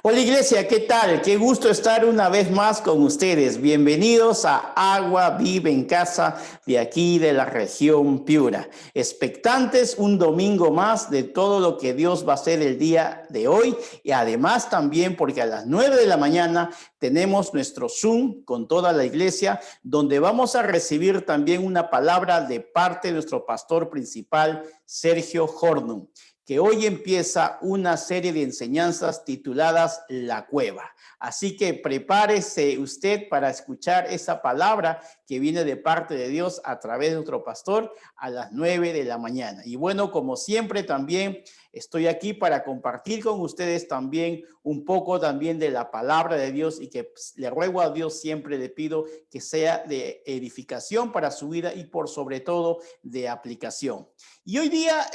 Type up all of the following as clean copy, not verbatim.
Hola iglesia, ¿qué tal? Qué gusto estar una vez más con ustedes. Bienvenidos a Agua Viva en Casa de aquí de la región Piura. Expectantes un domingo más de todo lo que Dios va a hacer el día de hoy y además también porque a las 9 de la mañana tenemos nuestro Zoom con toda la iglesia donde vamos a recibir también una palabra de parte de nuestro pastor principal, Sergio Hornum, que hoy empieza una serie de enseñanzas tituladas La Cueva. Así que prepárese usted para escuchar esa palabra que viene de parte de Dios a través de nuestro pastor a las 9 de la mañana. Y bueno, como siempre también estoy aquí para compartir con ustedes también un poco también de la palabra de Dios y que le ruego a Dios, siempre le pido que sea de edificación para su vida y por sobre todo de aplicación. Y hoy día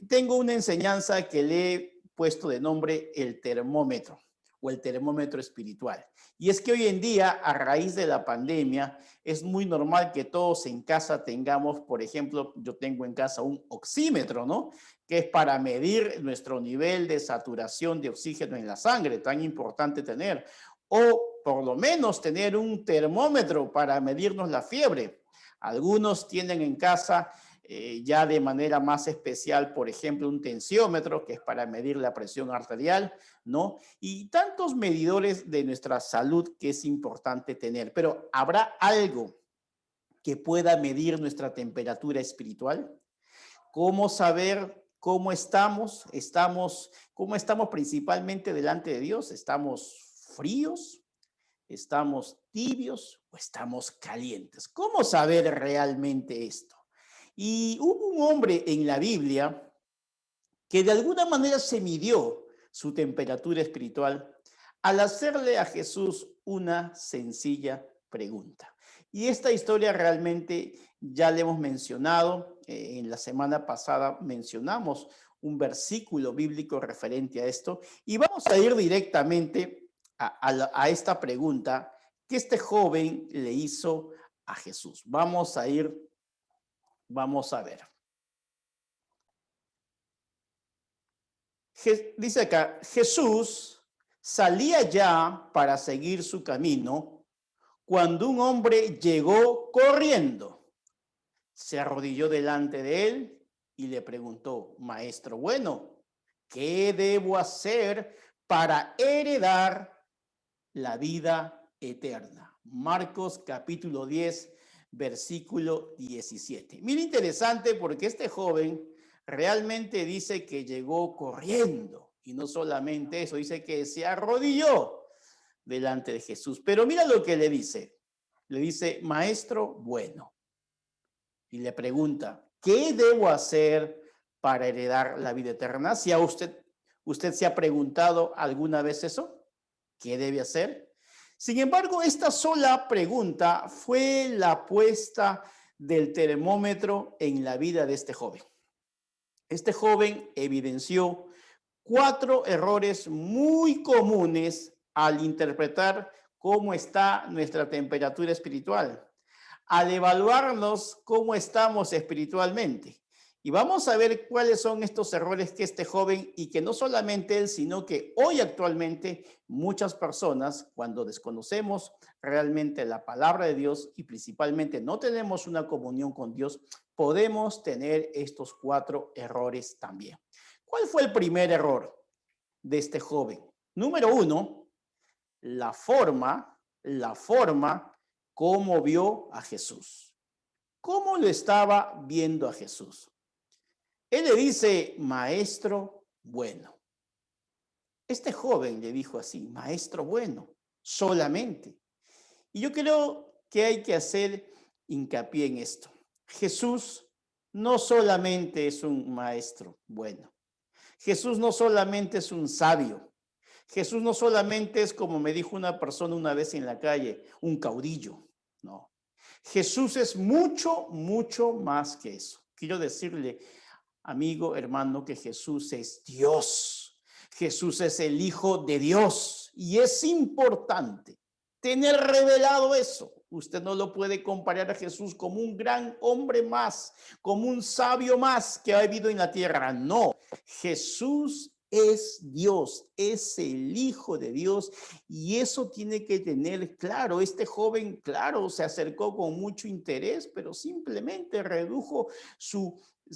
tengo una enseñanza que le he puesto de nombre el termómetro o el termómetro espiritual. Y es que hoy en día, a raíz de la pandemia, es muy normal que todos en casa tengamos, por ejemplo, yo tengo en casa un oxímetro, ¿no? Que es para medir nuestro nivel de saturación de oxígeno en la sangre, tan importante tener. O por lo menos tener un termómetro para medirnos la fiebre. Algunos tienen en casa ya de manera más especial, por ejemplo, un tensiómetro, que es para medir la presión arterial, ¿no? Y tantos medidores de nuestra salud que es importante tener. Pero ¿habrá algo que pueda medir nuestra temperatura espiritual? ¿Cómo saber cómo estamos? ¿Cómo estamos principalmente delante de Dios? ¿Estamos fríos? ¿Estamos tibios o estamos calientes? ¿Cómo saber realmente esto? Y hubo un hombre en la Biblia que de alguna manera se midió su temperatura espiritual al hacerle a Jesús una sencilla pregunta. Y esta historia realmente ya la hemos mencionado. En la semana pasada mencionamos un versículo bíblico referente a esto. Y vamos a ir directamente a esta pregunta que este joven le hizo a Jesús. Vamos a ver. Dice acá, Jesús salía ya para seguir su camino cuando un hombre llegó corriendo, se arrodilló delante de él y le preguntó, maestro bueno, ¿qué debo hacer para heredar la vida eterna? Marcos capítulo 10, versículo 17. Mira, interesante porque este joven realmente dice que llegó corriendo y no solamente eso, dice que se arrodilló delante de Jesús. Pero mira lo que le dice, maestro bueno, y le pregunta, ¿qué debo hacer para heredar la vida eterna? Si a usted se ha preguntado alguna vez eso, ¿qué debe hacer? Sin embargo, esta sola pregunta fue la puesta del termómetro en la vida de este joven. Este joven evidenció 4 errores muy comunes al interpretar cómo está nuestra temperatura espiritual, al evaluarnos cómo estamos espiritualmente. Y vamos a ver cuáles son estos errores que este joven, y que no solamente él, sino que hoy actualmente muchas personas, cuando desconocemos realmente la palabra de Dios y principalmente no tenemos una comunión con Dios, podemos tener estos 4 errores también. ¿Cuál fue el primer error de este joven? Número 1, la forma como vio a Jesús. ¿Cómo lo estaba viendo a Jesús? Él le dice, maestro bueno. Este joven le dijo así, maestro bueno, solamente. Y yo creo que hay que hacer hincapié en esto. Jesús no solamente es un maestro bueno. Jesús no solamente es un sabio. Jesús no solamente es, como me dijo una persona una vez en la calle, un caudillo. No. Jesús es mucho, mucho más que eso. Quiero decirle, amigo, hermano, que Jesús es Dios. Jesús es el Hijo de Dios. Y es importante tener revelado eso. Usted no lo puede comparar a Jesús como un gran hombre más, como un sabio más que ha vivido en la tierra. No, Jesús es Dios, es el Hijo de Dios, y eso tiene que tener claro. Este joven, claro, se acercó con mucho interés, pero simplemente redujo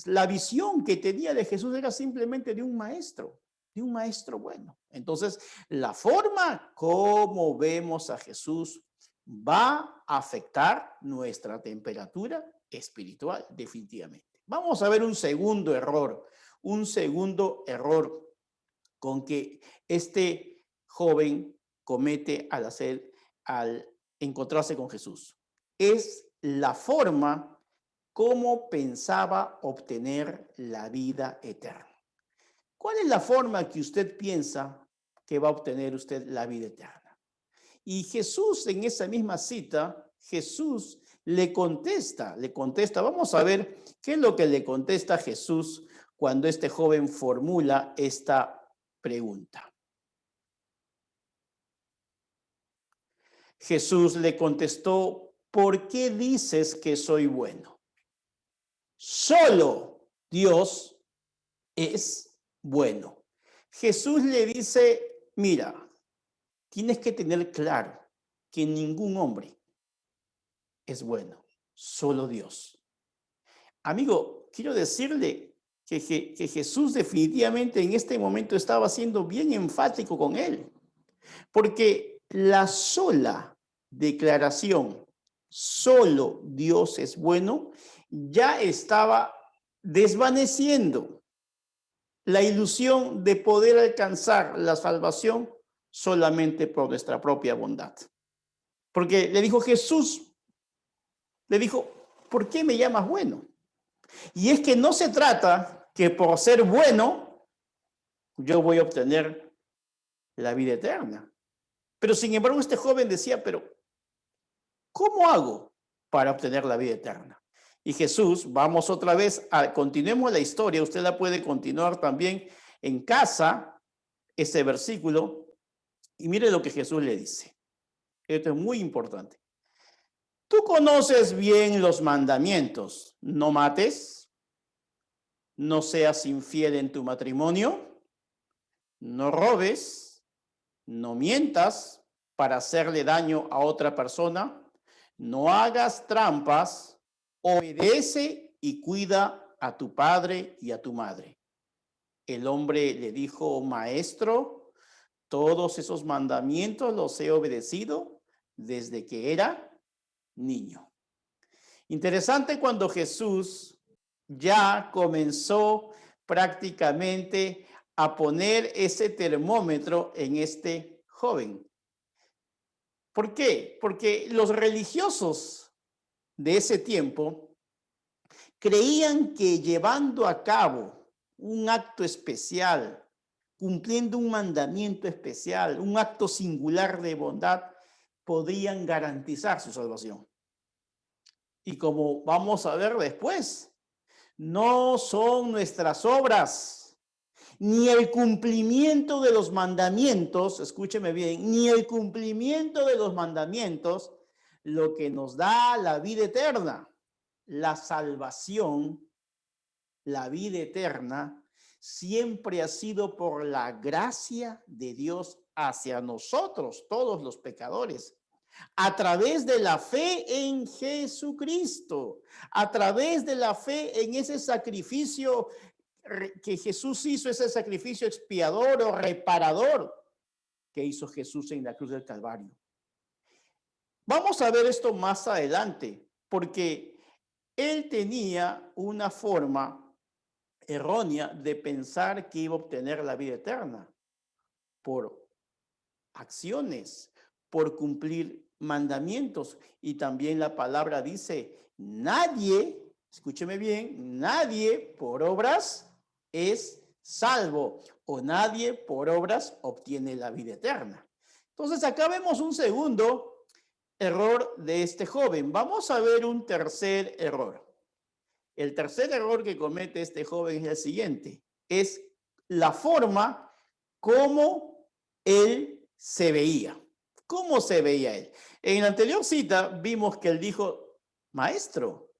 la visión que tenía de Jesús era simplemente de un maestro bueno. Entonces, la forma como vemos a Jesús va a afectar nuestra temperatura espiritual, definitivamente. Vamos a ver un segundo error con que este joven comete al encontrarse con Jesús. Es la forma como pensaba obtener la vida eterna. ¿Cuál es la forma que usted piensa que va a obtener usted la vida eterna? Y Jesús, en esa misma cita, Jesús le contesta. Vamos a ver qué es lo que le contesta Jesús cuando este joven formula esta pregunta. Jesús le contestó: ¿por qué dices que soy bueno? Solo Dios es bueno. Jesús le dice: mira, tienes que tener claro que ningún hombre es bueno, solo Dios. Amigo, quiero decirle que Jesús definitivamente en este momento estaba siendo bien enfático con él, porque la sola declaración, solo Dios es bueno, ya estaba desvaneciendo la ilusión de poder alcanzar la salvación solamente por nuestra propia bondad. Porque le dijo Jesús, le dijo: ¿por qué me llamas bueno? Y es que no se trata que por ser bueno yo voy a obtener la vida eterna. Pero sin embargo este joven decía: pero ¿cómo hago para obtener la vida eterna? Y Jesús, vamos otra vez, continuemos la historia, usted la puede continuar también en casa, ese versículo, y mire lo que Jesús le dice. Esto es muy importante. Tú conoces bien los mandamientos: no mates, no seas infiel en tu matrimonio, no robes, no mientas para hacerle daño a otra persona, no hagas trampas, obedece y cuida a tu padre y a tu madre. El hombre le dijo: maestro, todos esos mandamientos los he obedecido desde que era niño. Interesante cuando Jesús ya comenzó prácticamente a poner ese termómetro en este joven. ¿Por qué? Porque los religiosos de ese tiempo creían que llevando a cabo un acto especial, cumpliendo un mandamiento especial, un acto singular de bondad, podían garantizar su salvación. Y como vamos a ver después, no son nuestras obras, ni el cumplimiento de los mandamientos, escúcheme bien, ni el cumplimiento de los mandamientos lo que nos da la vida eterna. La salvación, la vida eterna, siempre ha sido por la gracia de Dios hacia nosotros, todos los pecadores, a través de la fe en Jesucristo, a través de la fe en ese sacrificio que Jesús hizo, ese sacrificio expiador o reparador que hizo Jesús en la cruz del Calvario. Vamos a ver esto más adelante, porque él tenía una forma errónea de pensar que iba a obtener la vida eterna por acciones, por cumplir mandamientos. Y también la palabra dice: nadie, escúcheme bien, nadie por obras es salvo, o nadie por obras obtiene la vida eterna. Entonces acá vemos un segundo error de este joven. Vamos a ver un tercer error. El tercer error que comete este joven es el siguiente: es la forma como él se veía. ¿Cómo se veía él? En la anterior cita vimos que él dijo: maestro,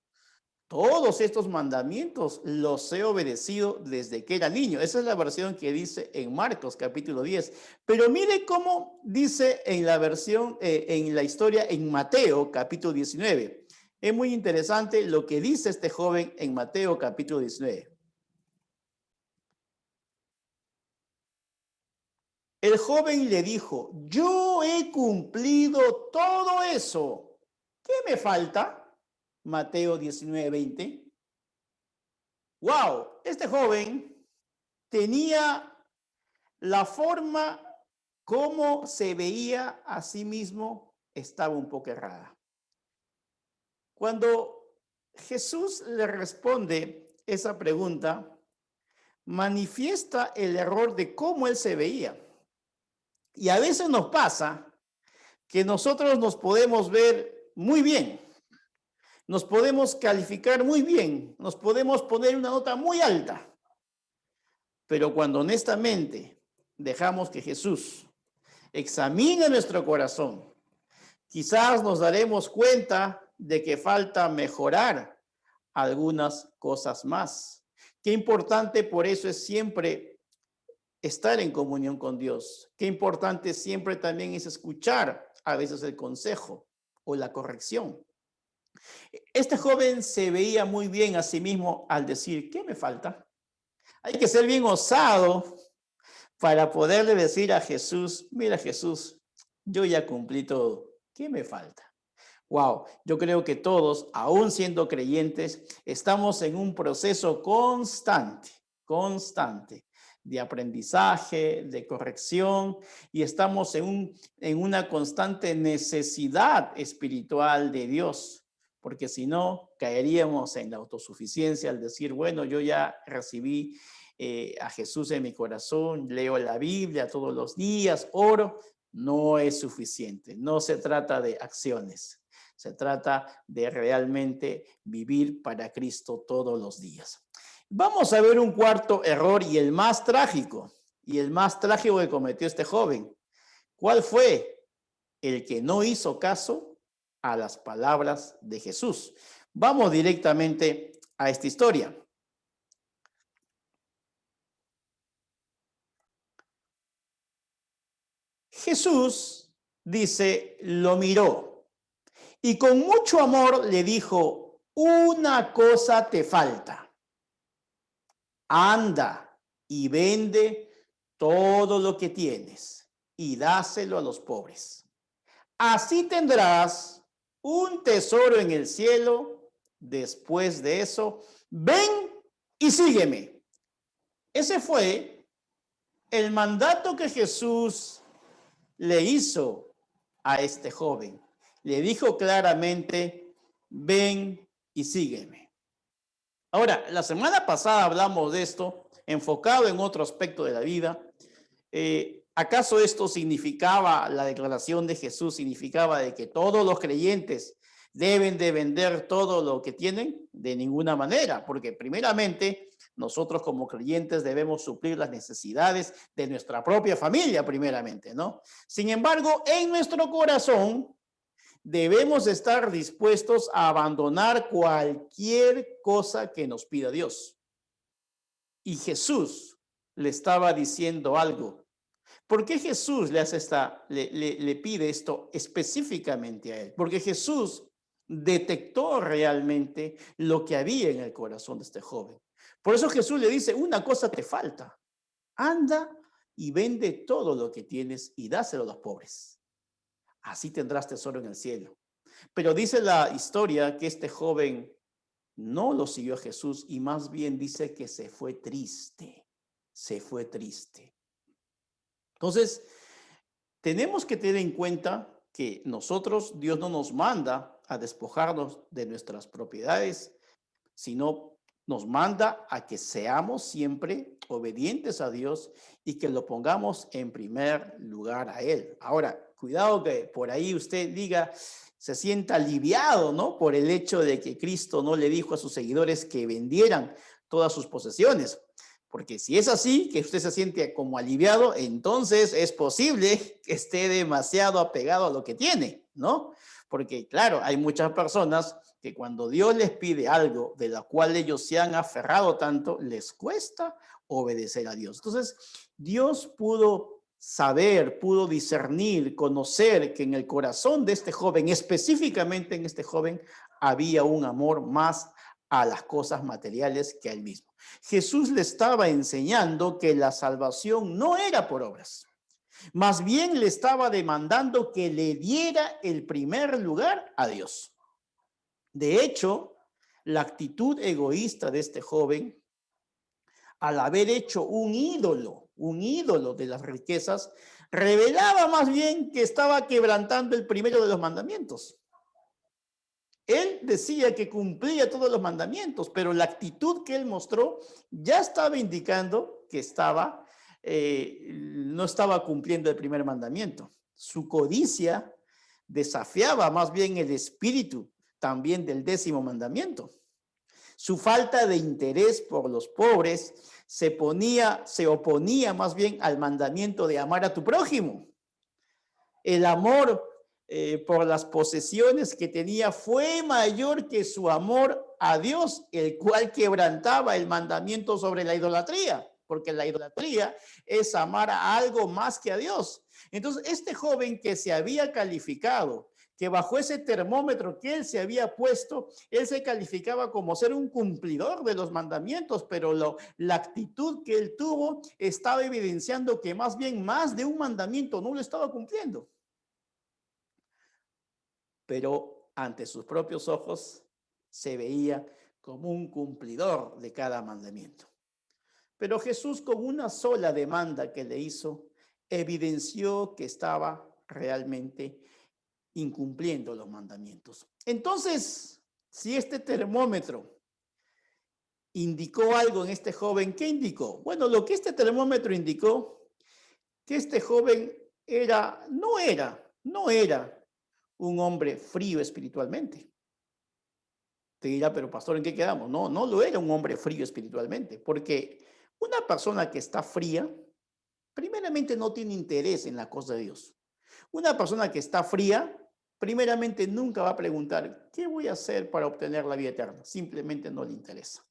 todos estos mandamientos los he obedecido desde que era niño. Esa es la versión que dice en Marcos capítulo 10. Pero mire cómo dice en la versión, en la historia en Mateo capítulo 19. Es muy interesante lo que dice este joven en Mateo capítulo 19. El joven le dijo, yo he cumplido todo eso. ¿Qué me falta? Mateo 19:20. Wow, este joven tenía la forma como se veía a sí mismo, estaba un poco errada. Cuando Jesús le responde esa pregunta, manifiesta el error de cómo él se veía. Y a veces nos pasa que nosotros nos podemos ver muy bien, nos podemos calificar muy bien, nos podemos poner una nota muy alta, pero cuando honestamente dejamos que Jesús examine nuestro corazón, quizás nos daremos cuenta de que falta mejorar algunas cosas más. Qué importante por eso es siempre estar en comunión con Dios. Qué importante siempre también es escuchar a veces el consejo o la corrección. Este joven se veía muy bien a sí mismo al decir, ¿qué me falta? Hay que ser bien osado para poderle decir a Jesús, mira Jesús, yo ya cumplí todo, ¿qué me falta? Wow, yo creo que todos, aún siendo creyentes, estamos en un proceso constante de aprendizaje, de corrección, y estamos en una constante necesidad espiritual de Dios, porque si no, caeríamos en la autosuficiencia al decir, bueno, yo ya recibí a Jesús en mi corazón, leo la Biblia todos los días, oro, no es suficiente, no se trata de acciones. Se trata de realmente vivir para Cristo todos los días. Vamos a ver un cuarto error y el más trágico que cometió este joven. ¿Cuál fue? El que no hizo caso a las palabras de Jesús. Vamos directamente a esta historia. Jesús dice, lo miró y con mucho amor le dijo, una cosa te falta. Anda y vende todo lo que tienes y dáselo a los pobres. Así tendrás un tesoro en el cielo. Después de eso, ven y sígueme. Ese fue el mandato que Jesús le hizo a este joven. Le dijo claramente, ven y sígueme. Ahora, la semana pasada hablamos de esto, enfocado en otro aspecto de la vida. ¿Acaso esto significaba, la declaración de Jesús significaba de que todos los creyentes deben de vender todo lo que tienen? De ninguna manera, porque primeramente nosotros como creyentes debemos suplir las necesidades de nuestra propia familia primeramente, ¿no? Sin embargo, en nuestro corazón debemos estar dispuestos a abandonar cualquier cosa que nos pida Dios. Y Jesús le estaba diciendo algo. ¿Por qué Jesús le pide esto específicamente a él? Porque Jesús detectó realmente lo que había en el corazón de este joven. Por eso Jesús le dice, una cosa te falta. Anda y vende todo lo que tienes y dáselo a los pobres. Así tendrás tesoro en el cielo. Pero dice la historia que este joven no lo siguió a Jesús y más bien dice que se fue triste. Se fue triste. Entonces, tenemos que tener en cuenta que nosotros, Dios no nos manda a despojarnos de nuestras propiedades, sino nos manda a que seamos siempre obedientes a Dios y que lo pongamos en primer lugar a Él. Ahora, cuidado que por ahí usted diga, se sienta aliviado, ¿no? Por el hecho de que Cristo no le dijo a sus seguidores que vendieran todas sus posesiones. Porque si es así, que usted se siente como aliviado, entonces es posible que esté demasiado apegado a lo que tiene, ¿no? Porque claro, hay muchas personas que cuando Dios les pide algo de la cual ellos se han aferrado tanto, les cuesta obedecer a Dios. Entonces, Dios pudo saber, pudo discernir, conocer que en el corazón de este joven, específicamente en este joven, había un amor más a las cosas materiales que a él mismo. Jesús le estaba enseñando que la salvación no era por obras. Más bien le estaba demandando que le diera el primer lugar a Dios. De hecho, la actitud egoísta de este joven, al haber hecho un ídolo de las riquezas, revelaba más bien que estaba quebrantando el primero de los mandamientos. Él decía que cumplía todos los mandamientos, pero la actitud que él mostró ya estaba indicando que no estaba cumpliendo el primer mandamiento. Su codicia desafiaba más bien el espíritu también del 10º mandamiento. Su falta de interés por los pobres se oponía más bien al mandamiento de amar a tu prójimo. El amor por las posesiones que tenía fue mayor que su amor a Dios, el cual quebrantaba el mandamiento sobre la idolatría, porque la idolatría es amar a algo más que a Dios. Entonces, este joven que se había calificado, que bajo ese termómetro que él se había puesto, él se calificaba como ser un cumplidor de los mandamientos, pero la actitud que él tuvo estaba evidenciando que más bien más de un mandamiento no lo estaba cumpliendo. Pero ante sus propios ojos se veía como un cumplidor de cada mandamiento. Pero Jesús, con una sola demanda que le hizo, evidenció que estaba realmente incumpliendo los mandamientos. Entonces, si este termómetro indicó algo en este joven, ¿qué indicó? Bueno, lo que este termómetro indicó, que este joven no era un hombre frío espiritualmente. Te dirá, pero pastor, ¿en qué quedamos? No lo era un hombre frío espiritualmente, porque una persona que está fría, primeramente no tiene interés en la cosa de Dios. Una persona que está fría, primeramente nunca va a preguntar, ¿qué voy a hacer para obtener la vida eterna? Simplemente no le interesa.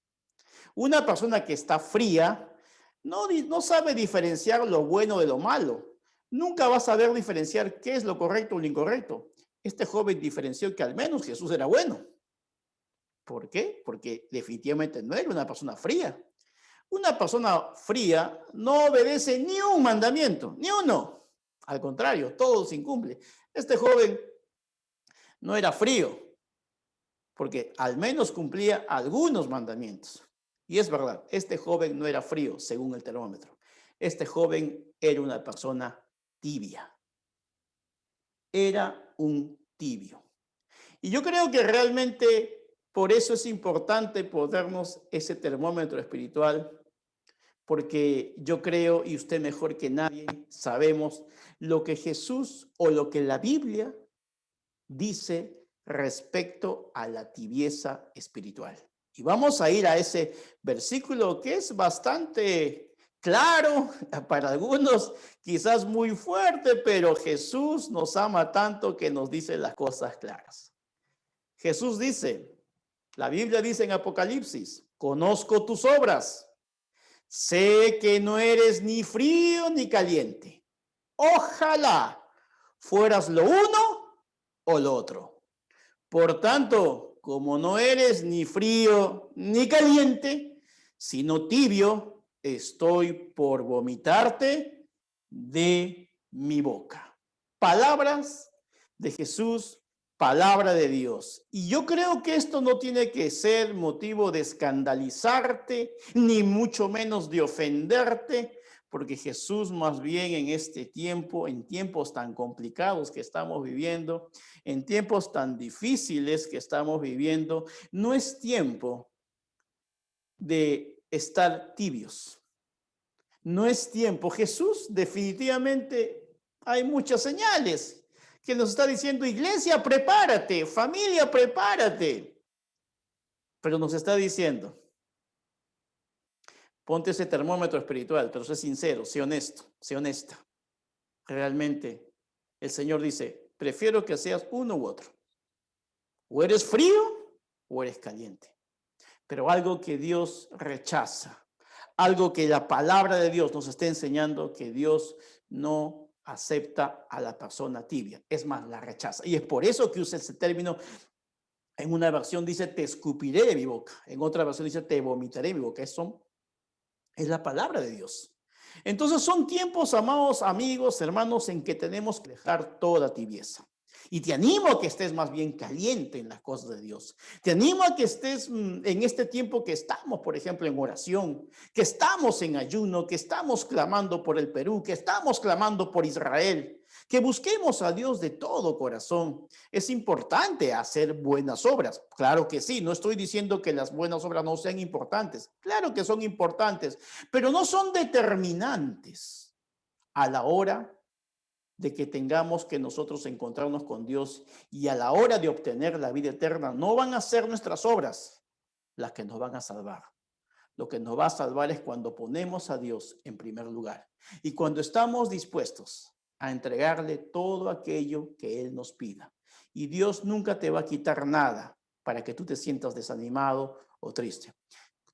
Una persona que está fría no sabe diferenciar lo bueno de lo malo. Nunca va a saber diferenciar qué es lo correcto o lo incorrecto. Este joven diferenció que al menos Jesús era bueno. ¿Por qué? Porque definitivamente no era una persona fría. Una persona fría no obedece ni un mandamiento, ni uno. Al contrario, todo se incumple. Este joven no era frío, porque al menos cumplía algunos mandamientos. Y es verdad, este joven no era frío, según el termómetro. Este joven era una persona tibia. Era un tibio. Y yo creo que realmente por eso es importante ponernos ese termómetro espiritual, porque yo creo, y usted mejor que nadie, sabemos lo que Jesús o lo que la Biblia dice respecto a la tibieza espiritual. Y vamos a ir a ese versículo que es bastante claro, para algunos quizás muy fuerte, pero Jesús nos ama tanto que nos dice las cosas claras. Jesús dice, la Biblia dice en Apocalipsis, conozco tus obras, sé que no eres ni frío ni caliente. Ojalá fueras lo uno o lo otro. Por tanto, como no eres ni frío ni caliente, sino tibio, estoy por vomitarte de mi boca. Palabras de Jesús, palabra de Dios. Y yo creo que esto no tiene que ser motivo de escandalizarte, ni mucho menos de ofenderte, porque Jesús más bien en este tiempo, en tiempos tan complicados que estamos viviendo, en tiempos tan difíciles que estamos viviendo, no es tiempo de estar tibios. No es tiempo. Jesús definitivamente hay muchas señales que nos está diciendo, iglesia, prepárate, familia, prepárate. Pero nos está diciendo, ponte ese termómetro espiritual, pero sé sincero, sé honesto, sé honesta. Realmente, el Señor dice, prefiero que seas uno u otro. O eres frío o eres caliente. Pero algo que Dios rechaza, algo que la palabra de Dios nos está enseñando, que Dios no acepta a la persona tibia. Es más, la rechaza. Y es por eso que usa ese término. En una versión dice, te escupiré de mi boca. En otra versión dice, te vomitaré de mi boca. Eso es la palabra de Dios. Entonces son tiempos, amados amigos, hermanos, en que tenemos que dejar toda tibieza. Y te animo a que estés más bien caliente en las cosas de Dios. Te animo a que estés en este tiempo que estamos, por ejemplo, en oración, que estamos en ayuno, que estamos clamando por el Perú, que estamos clamando por Israel, que busquemos a Dios de todo corazón. Es importante hacer buenas obras. Claro que sí, no estoy diciendo que las buenas obras no sean importantes. Claro que son importantes, pero no son determinantes a la hora de que tengamos que nosotros encontrarnos con Dios, y a la hora de obtener la vida eterna. No van a ser nuestras obras las que nos van a salvar. Lo que nos va a salvar es cuando ponemos a Dios en primer lugar y cuando estamos dispuestos a entregarle todo aquello que Él nos pida. Y Dios nunca te va a quitar nada para que tú te sientas desanimado o triste.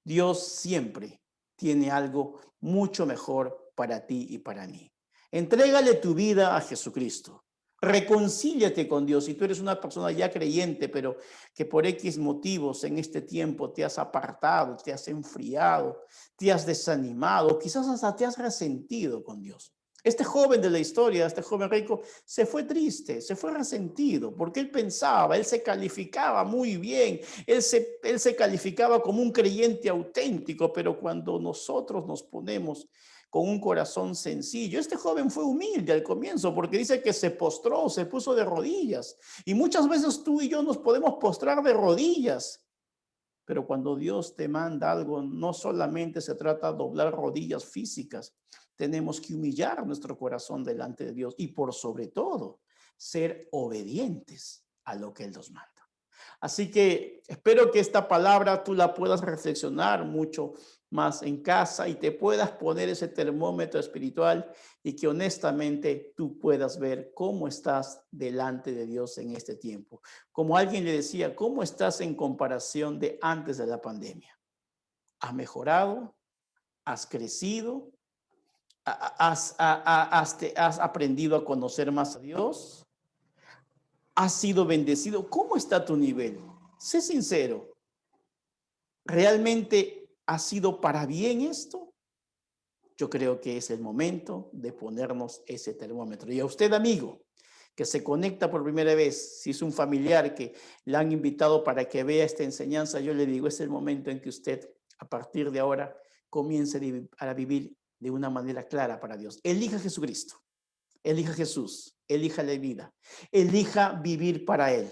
Dios siempre tiene algo mucho mejor para ti y para mí. Entrégale tu vida a Jesucristo. Reconcíliate con Dios. Si tú eres una persona ya creyente, pero que por X motivos en este tiempo te has apartado, te has enfriado, te has desanimado, quizás hasta te has resentido con Dios. Este joven de la historia, este joven rico, se fue triste, se fue resentido, porque él pensaba, él se calificaba muy bien, él se calificaba como un creyente auténtico, pero cuando nosotros nos ponemos con un corazón sencillo. Este joven fue humilde al comienzo porque dice que se postró, se puso de rodillas. Y muchas veces tú y yo nos podemos postrar de rodillas. Pero cuando Dios te manda algo, no solamente se trata de doblar rodillas físicas, tenemos que humillar nuestro corazón delante de Dios y por sobre todo ser obedientes a lo que Él nos manda. Así que espero que esta palabra tú la puedas reflexionar mucho más en casa y te puedas poner ese termómetro espiritual y que honestamente tú puedas ver cómo estás delante de Dios en este tiempo. Como alguien le decía, ¿cómo estás en comparación de antes de la pandemia? ¿Has mejorado? ¿Has crecido? ¿Has aprendido a conocer más a Dios? ¿Has sido bendecido? ¿Cómo está tu nivel? Sé sincero. ¿Realmente ha sido para bien esto? Yo creo que es el momento de ponernos ese termómetro. Y a usted, amigo, que se conecta por primera vez, si es un familiar que le han invitado para que vea esta enseñanza, yo le digo, es el momento en que usted, a partir de ahora, comience a vivir de una manera clara para Dios. Elija a Jesucristo, elija a Jesús, elija la vida, elija vivir para Él.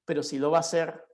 Pero si lo va a hacer,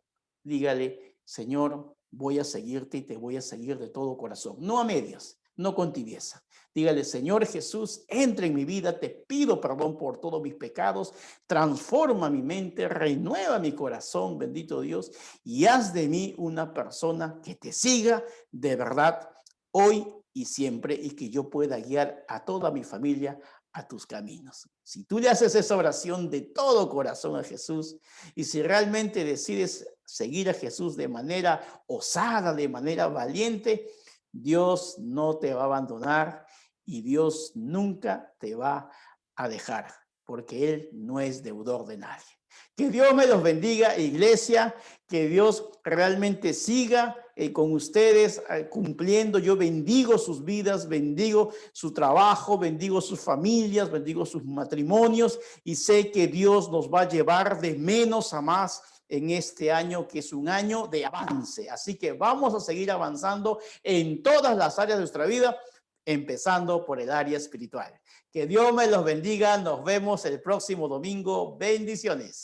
dígale, Señor, voy a seguirte y te voy a seguir de todo corazón, no a medias, no con tibieza. Dígale, Señor Jesús, entra en mi vida, te pido perdón por todos mis pecados, transforma mi mente, renueva mi corazón, bendito Dios, y haz de mí una persona que te siga de verdad hoy y siempre, y que yo pueda guiar a toda mi familia a tus caminos. Si tú le haces esa oración de todo corazón a Jesús y si realmente decides seguir a Jesús de manera osada, de manera valiente, Dios no te va a abandonar y Dios nunca te va a dejar, porque Él no es deudor de nadie. Que Dios me los bendiga, iglesia, que Dios realmente siga con ustedes cumpliendo. Yo bendigo sus vidas, bendigo su trabajo, bendigo sus familias, bendigo sus matrimonios y sé que Dios nos va a llevar de menos a más en este año, que es un año de avance. Así que vamos a seguir avanzando en todas las áreas de nuestra vida, empezando por el área espiritual. Que Dios me los bendiga. Nos vemos el próximo domingo. Bendiciones.